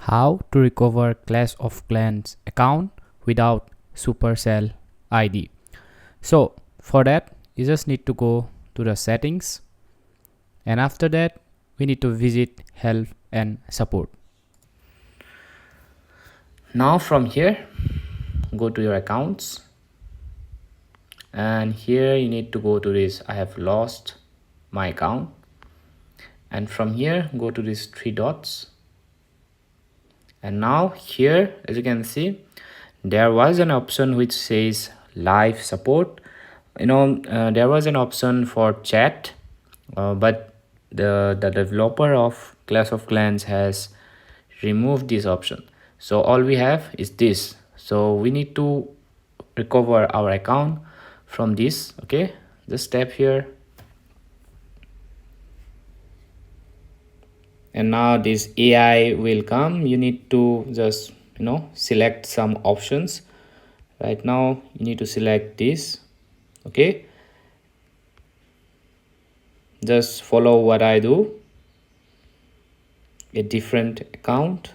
How to recover Clash of Clans account without Supercell ID. So for that, you just need to go to the settings, and after that we need to visit help and support. Now from here, go to your accounts, and here you need to go to this I have lost my account, and from here go to these three dots. And now here, as you can see, there was an option which says live support. There was an option for chat, but the developer of Clash of Clans has removed this option. So all we have is this. So we need to recover our account from this. Okay, just tap here, and now this AI will come. You need to just select some options. Right now you need to select this. Okay, just follow what I do. A different account.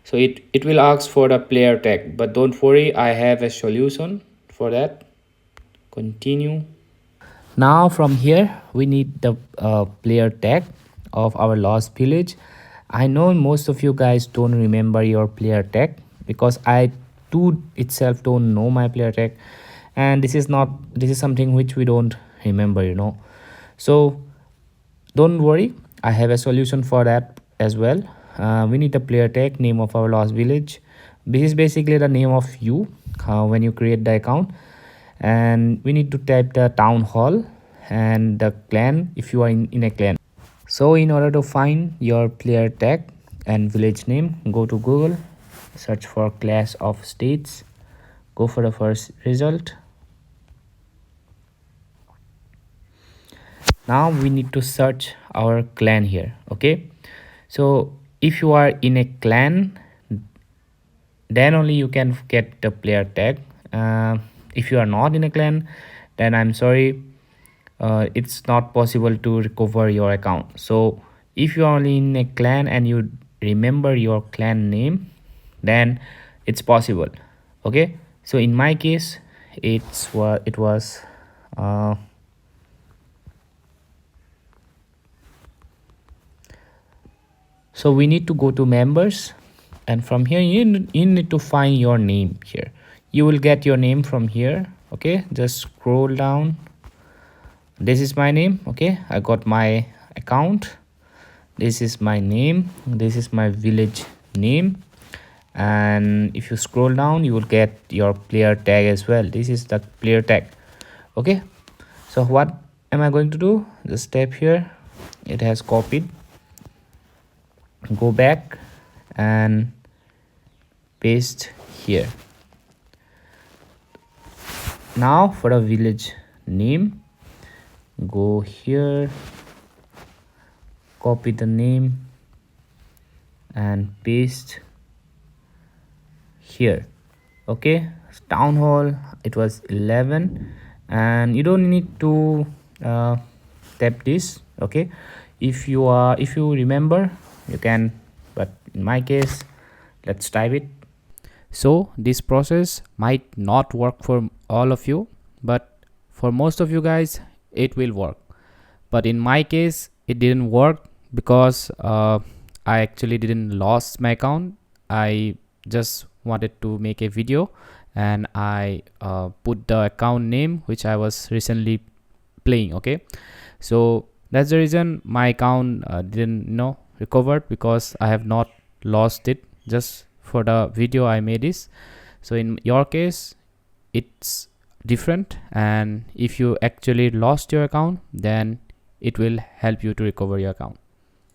So it will ask for the player tag, but don't worry, I have a solution for that. Continue. Now from here we need the player tag of our lost village. I know most of you guys don't remember your player tag, because I too itself don't know my player tag, and this is something which we don't remember, so don't worry, I have a solution for that as well. We need the player tag name of our lost village. This is basically the name of you when you create the account, and we need to type the town hall and the clan if you are in a clan. So in order to find your player tag and village name, go to Google, search for Clash of States, go for the first result. Now we need to search our clan here. Okay, so if you are in a clan, then only you can get the player tag. If you are not in a clan, then I'm sorry, it's not possible to recover your account. So if you are only in a clan and you remember your clan name, then it's possible. Okay, so in my case it was so we need to go to members, and from here you need to find your name here. You will get your name from here. Okay, just scroll down. This is my name. Okay, I got my account. This is my name. This is my village name, and if you scroll down you will get your player tag as well. This is the player tag. Okay, so what am I going to do? Just tap here, it has copied. Go back and paste here. Now for a village name, go here, copy the name and paste here. Okay, town hall, it was 11, and you don't need to tap this. Okay, if you remember, you can, but in my case, let's type it. So this process might not work for all of you, but for most of you guys it will work. But in my case it didn't work, because I actually didn't lost my account. I just wanted to make a video, and I put the account name which I was recently playing. Okay, so that's the reason my account didn't recovered, because I have not lost it. Just for the video I made this. So in your case it's different, and if you actually lost your account, then it will help you to recover your account.